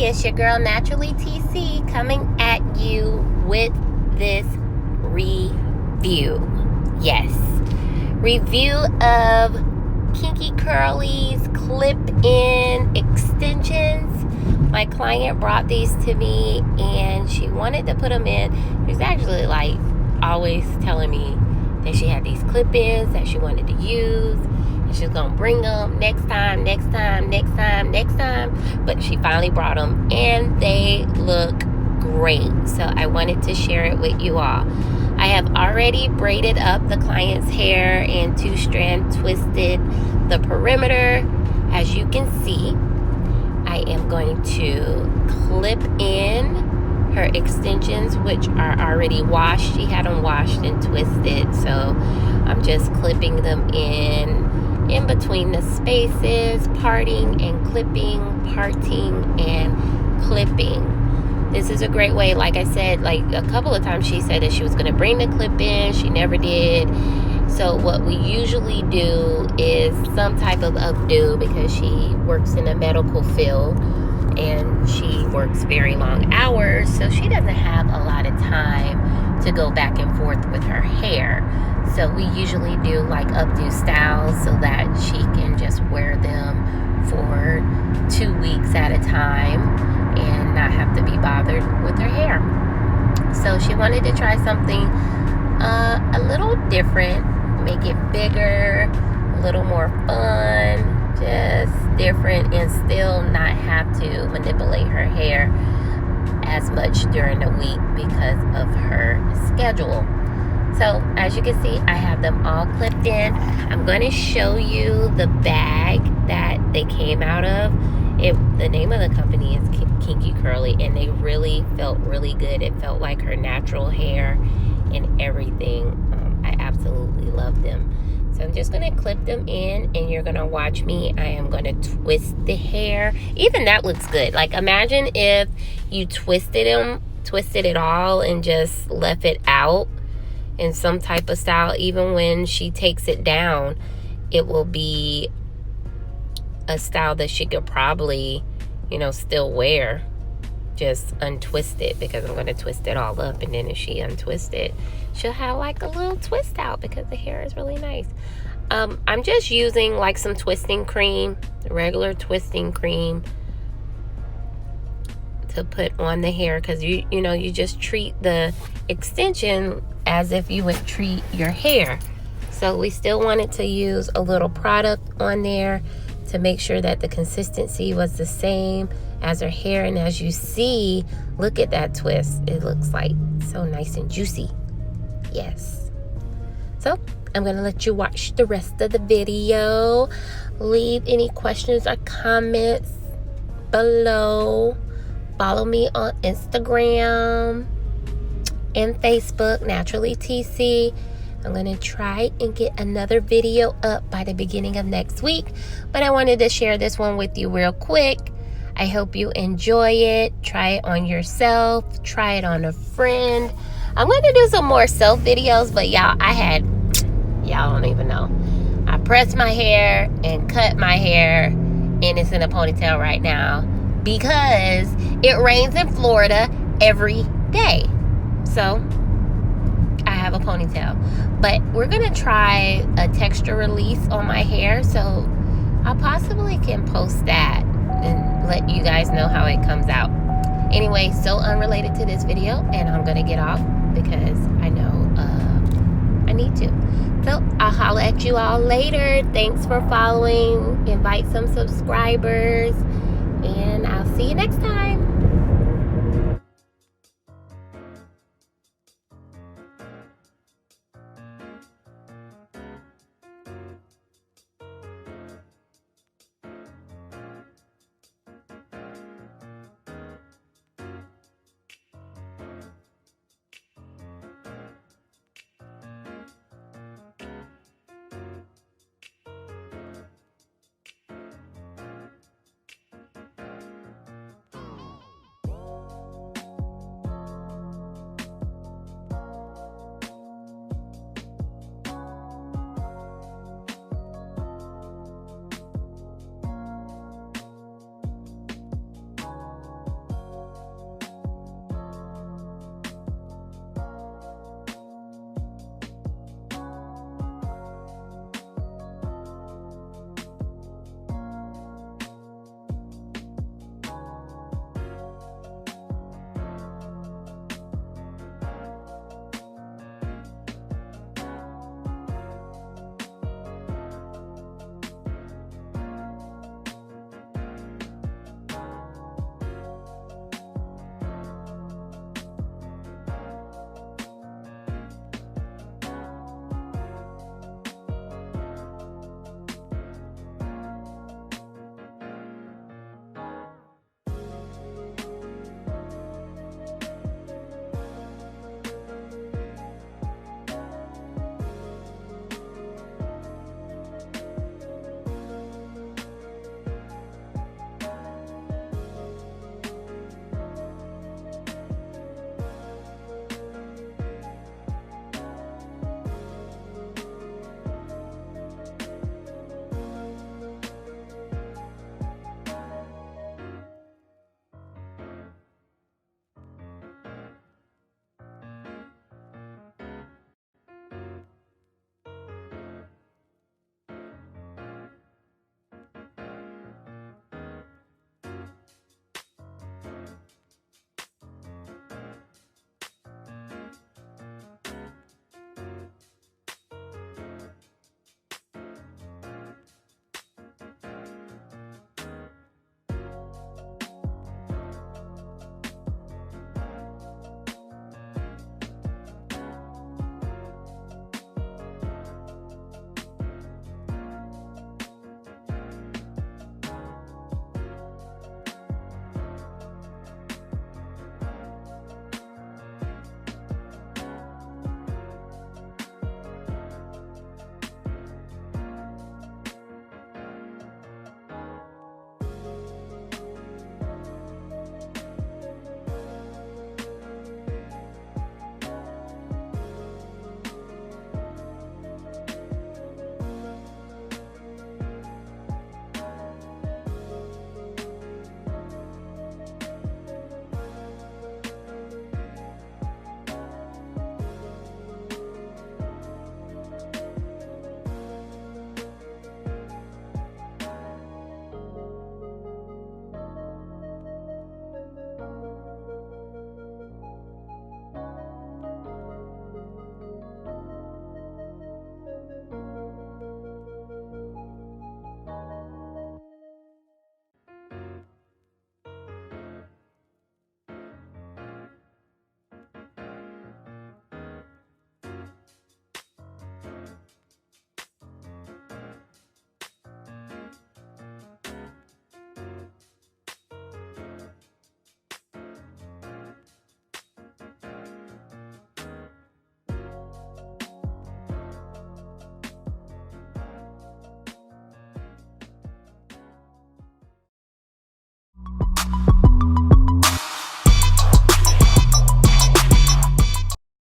it's your girl Naturally TC coming at you with this review. Yes, review of Kinky Curly's clip-in extensions. My client brought these to me and she wanted to put them in. She was actually like always telling me that she had these clip-ins that she wanted to use. She's gonna bring them next time. But she finally brought them and they look great. So I wanted to share it with you all. I have already braided up the client's hair and 2-strand twisted the perimeter. As you can see, I am going to clip in her extensions, which are already washed. She had them washed and twisted, so I'm just clipping them in between the spaces, parting and clipping, parting and clipping. This is a great way. Like I said, like a couple of times she said that she was going to bring the clip in. She never did. So what we usually do is some type of updo, because she works in the medical field and she works very long hours, so she doesn't have a lot of time to go back and forth with her hair. So we usually do like updo styles so that she can just wear them for 2 weeks at a time and not have to be bothered with her hair. So she wanted to try something a little different, make it bigger, a little more fun, just different, and still not have to manipulate her hair as much during the week because of her schedule. So as you can see, I have them all clipped in. I'm going to show you the bag that they came out of. The name of the company is Kinky Curly, and they really felt really good. It felt like her natural hair and everything. I absolutely love them. So I'm just going to clip them in, and you're going to watch me. I am going to twist the hair. Even that looks good. Like, imagine if you twisted it all and just left it out in some type of style. Even when she takes it down, it will be a style that she could probably, still wear. Just untwist it, because I'm going to twist it all up, and then if she untwists it, she'll have like a little twist out because the hair is really nice. I'm just using like some twisting cream, regular twisting cream, to put on the hair, because you just treat the extension as if you would treat your hair. So we still wanted to use a little product on there to make sure that the consistency was the same as her hair. And as you see, look at that twist. It looks like so nice and juicy. Yes. So I'm gonna let you watch the rest of the video. Leave any questions or comments below. Follow me on Instagram and Facebook, Naturally TC. I'm going to try and get another video up by the beginning of next week, but I wanted to share this one with you real quick. I hope you enjoy it. Try it on yourself. Try it on a friend. I'm going to do some more self videos, but y'all don't even know. I pressed my hair and cut my hair, and it's in a ponytail right now because it rains in Florida every day. So I have a ponytail, but we're gonna try a texture release on my hair, so I possibly can post that and let you guys know how it comes out. Anyway, so unrelated to this video, and I'm gonna get off because I know I need to. So I'll holler at you all later. Thanks for following. Invite some subscribers, and I'll see you next time.